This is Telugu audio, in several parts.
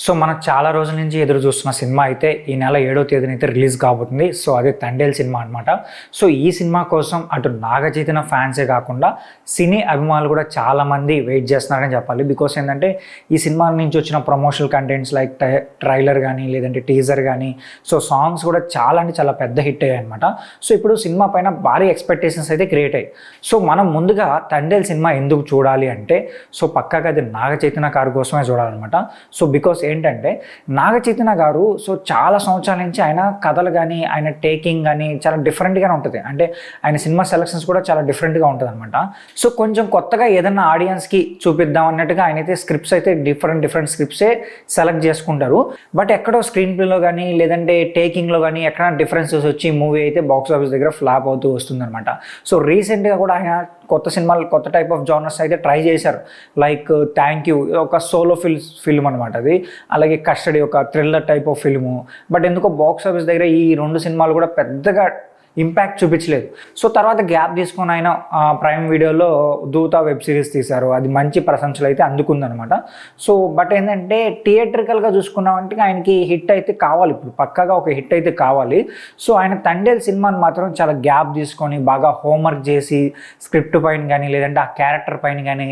సో మనం చాలా రోజుల నుంచి ఎదురు చూస్తున్న సినిమా అయితే ఈ నెల 7వ తేదీన అయితే రిలీజ్ కాబోతుంది. సో అదే తండేల్ సినిమా అనమాట. సో ఈ సినిమా కోసం అటు నాగచైతన్య ఫ్యాన్సే కాకుండా సినీ అభిమానులు కూడా చాలామంది వెయిట్ చేస్తున్నారని చెప్పాలి. బికాస్ ఏంటంటే ఈ సినిమా నుంచి వచ్చిన ప్రమోషనల్ కంటెంట్స్ లైక్ ట్రైలర్ కానీ లేదంటే టీజర్ కానీ సో సాంగ్స్ కూడా చాలా అంటే చాలా పెద్ద హిట్ అయ్యాయి అనమాట. సో ఇప్పుడు సినిమా పైన భారీ ఎక్స్పెక్టేషన్స్ అయితే క్రియేట్ అయ్యాయి. సో మనం ముందుగా తండేల్ సినిమా ఎందుకు చూడాలి అంటే సో పక్కాగా అది నాగచైతన్య గారి కోసమే చూడాలన్నమాట. సో బికాస్ ఏంటంటే నాగచైతన్య గారు సో చాలా సంవత్సరాల నుంచి ఆయన కథలు కానీ ఆయన టేకింగ్ కానీ చాలా డిఫరెంట్గానే ఉంటుంది. అంటే ఆయన సినిమా సెలక్షన్స్ కూడా చాలా డిఫరెంట్గా ఉంటుంది అనమాట. సో కొంచెం కొత్తగా ఏదన్నా ఆడియన్స్కి చూపిద్దాం అన్నట్టుగా ఆయన అయితే స్క్రిప్ట్స్ అయితే డిఫరెంట్ స్క్రిప్ట్సే సెలెక్ట్ చేసుకుంటారు. బట్ ఎక్కడో స్క్రీన్ ప్లేలో కానీ లేదంటే టేకింగ్లో కానీ ఎక్కడ డిఫరెన్సెస్ వచ్చి మూవీ అయితే బాక్స్ ఆఫీస్ దగ్గర ఫ్లాప్ అవుతూ వస్తుందన్నమాట. సో రీసెంట్గా కూడా ఆయన కొత్త సినిమాలు కొత్త టైప్ ఆఫ్ జానర్స్ అయితే ట్రై చేశారు. లైక్ థ్యాంక్ యూ ఒక సోలో ఫిల్మ్ అనమాట అది. అలాగే కస్టడీ ఒక thriller type of film. But ఎందుకో బాక్స్ ఆఫీస్ దగ్గర ఈ రెండు సినిమాలు కూడా పెద్దగా ఇంపాక్ట్ చూపించలేదు. సో తర్వాత గ్యాప్ తీసుకొని ఆయన ప్రైమ్ వీడియోలో దూత వెబ్ సిరీస్ తీశారు. అది మంచి ప్రశంసలు అయితే అందుకుందనమాట. సో బట్ ఏంటంటే థియేట్రికల్గా చూసుకున్నామంటే ఆయనకి హిట్ అయితే కావాలి, ఇప్పుడు పక్కాగా ఒక హిట్ అయితే కావాలి. సో ఆయన తండేల్ సినిమాని మాత్రం చాలా గ్యాప్ తీసుకొని బాగా హోంవర్క్ చేసి స్క్రిప్ట్ పైన కానీ లేదంటే ఆ క్యారెక్టర్ పైన కానీ,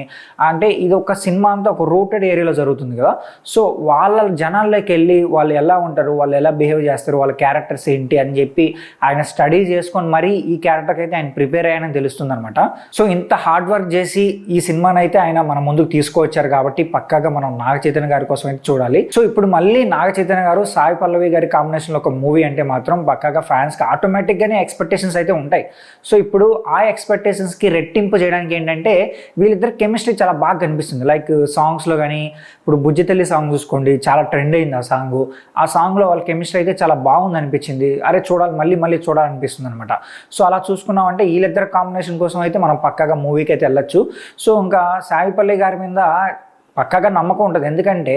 అంటే ఇది ఒక సినిమా అంతా ఒక రూటెడ్ ఏరియాలో జరుగుతుంది కదా. సో వాళ్ళ జనాల్లోకి వెళ్ళి వాళ్ళు ఎలా ఉంటారు, వాళ్ళు ఎలా బిహేవ్ చేస్తారు, వాళ్ళ క్యారెక్టర్స్ ఏంటి అని చెప్పి ఆయన స్టడీ చేసుకొని మరీ ఈ క్యారెక్టర్కి అయితే ఆయన ప్రిపేర్ అయ్యానని తెలుస్తుంది అనమాట. సో ఇంత హార్డ్ వర్క్ చేసి ఈ సినిమాని అయితే ఆయన మన ముందుకు తీసుకువచ్చారు కాబట్టి పక్కాగా మనం నాగచైతన్య గారి కోసం అయితే చూడాలి. సో ఇప్పుడు మళ్ళీ నాగచైతన్య గారు సాయి పల్లవి గారి కాంబినేషన్లో ఒక మూవీ అంటే మాత్రం పక్కాగా ఫ్యాన్స్కి ఆటోమేటిక్గానే ఎక్స్పెక్టేషన్స్ అయితే ఉంటాయి. సో ఇప్పుడు ఆ ఎక్స్పెక్టేషన్స్కి రెట్టింపు చేయడానికి ఏంటంటే వీళ్ళిద్దరు కెమిస్ట్రీ చాలా బాగా కనిపిస్తుంది. లైక్ సాంగ్స్లో కానీ ఇప్పుడు బుజ్జితల్లి సాంగ్ చూసుకోండి, చాలా ట్రెండ్ అయింది ఆ సాంగ్లో వాళ్ళ కెమిస్ట్రీ అయితే చాలా బాగుంది అనిపించింది. అరే చూడాలి, మళ్ళీ చూడాలనిపిస్తుంది అనమాట. సో అలా చూసుకున్నామంటే వీళ్ళిద్దరు కాంబినేషన్ కోసం అయితే మనం పక్కాగా మూవీకి అయితే వెళ్ళొచ్చు. సో ఇంకా సాయి పల్లవి గారి మీద పక్కాగా నమ్మకం ఉంటుంది. ఎందుకంటే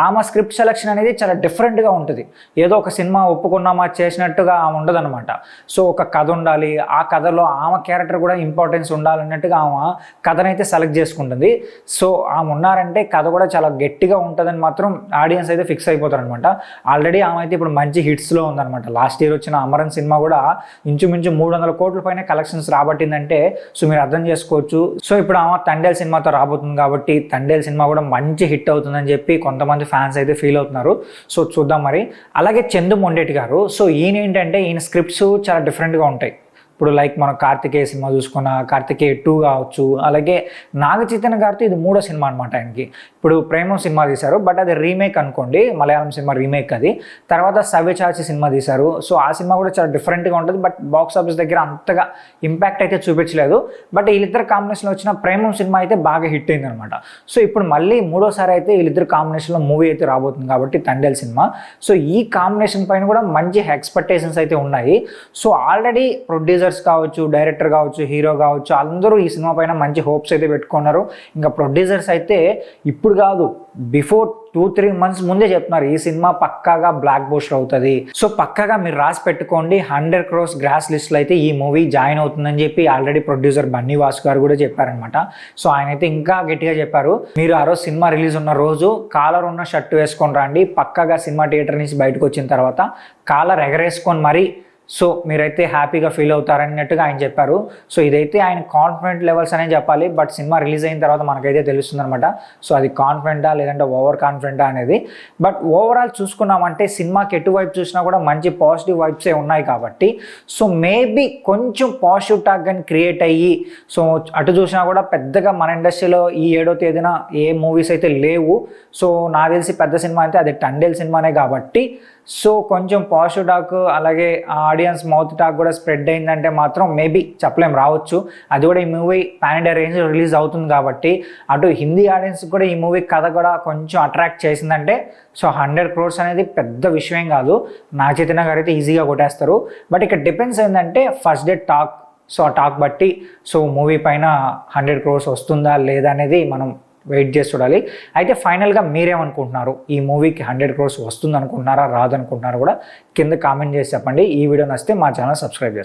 ఆమె స్క్రిప్ట్ సెలెక్షన్ అనేది చాలా డిఫరెంట్గా ఉంటుంది. ఏదో ఒక సినిమా ఒప్పుకున్నామా చేసినట్టుగా ఆమె ఉండదన్నమాట. సో ఒక కథ ఉండాలి, ఆ కథలో ఆమె క్యారెక్టర్ కూడా ఇంపార్టెన్స్ ఉండాలన్నట్టుగా ఆమె కథనైతే సెలెక్ట్ చేసుకుంటుంది. సో ఆమె ఉన్నారంటే కథ కూడా చాలా గట్టిగా ఉంటుందని మాత్రం ఆడియన్స్ అయితే ఫిక్స్ అయిపోతారు అనమాట. ఆల్రెడీ ఆమె అయితే ఇప్పుడు మంచి హిట్స్లో ఉందన్నమాట. లాస్ట్ ఇయర్ వచ్చిన అమరన్ సినిమా కూడా ఇంచుమించు 300 కోట్ల పైన కలెక్షన్స్ రాబట్టిందంటే సో మీరు అర్థం చేసుకోవచ్చు. సో ఇప్పుడు ఆమె తండేల్ సినిమాతో రాబోతుంది కాబట్టి తండేల్ సినిమా కూడా మంచి హిట్ అవుతుందని చెప్పి కొంతమంది ఫ్యాన్స్ అయితే ఫీల్ అవుతున్నారు. సో చూద్దాం మరి. అలాగే చందు మొండేటి గారు, సో ఈయన ఏంటంటే ఈయన స్క్రిప్ట్స్ చాలా డిఫరెంట్గా ఉంటాయి. ఇప్పుడు లైక్ మనం కార్తికేయ సినిమా చూసుకున్న కార్తికేయ 2 కావచ్చు. అలాగే నాగచైతన్య గారితో ఇది 3వ సినిమా అనమాట ఆయనకి. ఇప్పుడు ప్రేమం సినిమా తీశారు, బట్ అది రీమేక్ అనుకోండి, మలయాళం సినిమా రీమేక్ అది. తర్వాత సవ్యచాచి సినిమా తీశారు. సో ఆ సినిమా కూడా చాలా డిఫరెంట్గా ఉంటుంది, బట్ బాక్స్ ఆఫీస్ దగ్గర అంతగా ఇంపాక్ట్ అయితే చూపించలేదు. బట్ వీళ్ళిద్దరు కాంబినేషన్లో వచ్చిన ప్రేమం సినిమా అయితే బాగా హిట్ అయింది అనమాట. సో ఇప్పుడు మళ్ళీ 3వసారి అయితే వీళ్ళిద్దరు కాంబినేషన్లో మూవీ అయితే రాబోతుంది కాబట్టి తండేల్ సినిమా. సో ఈ కాంబినేషన్ పైన కూడా మంచి ఎక్స్పెక్టేషన్స్ అయితే ఉన్నాయి. సో ఆల్రెడీ ప్రొడ్యూసర్స్ కావచ్చు, డైరెక్టర్ కావచ్చు, హీరో కావచ్చు, అందరూ ఈ సినిమా పైన మంచి హోప్స్ అయితే పెట్టుకున్నారు. ఇంకా ప్రొడ్యూసర్స్ అయితే ఇప్పుడు కాదు, బిఫోర్ 2-3 months ముందే చెప్తున్నారు ఈ సినిమా పక్కాగా బ్లాక్ బస్టర్ అవుతుంది. సో పక్కాగా మీరు రాసి పెట్టుకోండి, 100 crores గ్రాస్ లిస్ట్లో అయితే ఈ మూవీ జాయిన్ అవుతుందని చెప్పి ఆల్రెడీ ప్రొడ్యూసర్ బన్నీ వాసు గారు కూడా చెప్పారనమాట. సో ఆయన అయితే ఇంకా గట్టిగా చెప్పారు, మీరు ఆ రోజు సినిమా రిలీజ్ ఉన్న రోజు కాలర్ ఉన్న షర్ట్ వేసుకొని రండి, పక్కాగా సినిమా థియేటర్ నుంచి బయటకు వచ్చిన తర్వాత కాలర్ ఎగరేసుకొని మరీ సో మీరైతే హ్యాపీగా ఫీల్ అవుతారన్నట్టుగా ఆయన చెప్పారు. సో ఇదైతే ఆయన కాన్ఫిడెంట్ లెవెల్స్ అనే చెప్పాలి. బట్ సినిమా రిలీజ్ అయిన తర్వాత మనకైతే తెలుస్తుంది అనమాట. సో అది కాన్ఫిడెంటా లేదంటే ఓవర్ కాన్ఫిడెంటా అనేది. బట్ ఓవరాల్ చూసుకున్నామంటే సినిమాకి ఎటువైపు చూసినా కూడా మంచి పాజిటివ్ వైబ్సే ఉన్నాయి కాబట్టి సో మేబీ కొంచెం పాజిటివ్ టాక్ కానీ క్రియేట్ అయ్యి సో అటు చూసినా కూడా పెద్దగా మన ఇండస్ట్రీలో ఈ 7వ తేదీన ఏ మూవీస్ అయితే లేవు. సో నాకు తెలిసి పెద్ద సినిమా అయితే అది తండేల్ సినిమానే కాబట్టి సో కొంచెం పాజిటివ్ టాక్ అలాగే ఆడియన్స్ మౌత్ టాక్ కూడా స్ప్రెడ్ అయిందంటే మాత్రం మేబీ చెప్పలేం, రావచ్చు. అది కూడా ఈ movie pan India range release అవుతుంది కాబట్టి అటు హిందీ ఆడియన్స్ కూడా ఈ మూవీ కథ కూడా కొంచెం అట్రాక్ట్ చేసిందంటే సో 100 crores అనేది పెద్ద విషయం కాదు. నాగచైతన్య గారు అయితే ఈజీగా కొట్టేస్తారు. బట్ ఇక్కడ డిపెండ్స్ ఏంటంటే ఫస్ట్ డే టాక్. సో ఆ టాక్ బట్టి సో మూవీ పైన 100 crores వస్తుందా లేదా అనేది మనం వెయిట్ చేసి చూడాలి. అయితే ఫైనల్గా మీరేమనుకుంటున్నారు, ఈ మూవీకి 100 crores వస్తుంది అనుకుంటున్నారా రాదనుకుంటున్నారా కూడా కింద కామెంట్ చేసి చెప్పండి. ఈ వీడియో నచ్చితే మా ఛానల్ సబ్స్క్రైబ్ చేసుకోండి.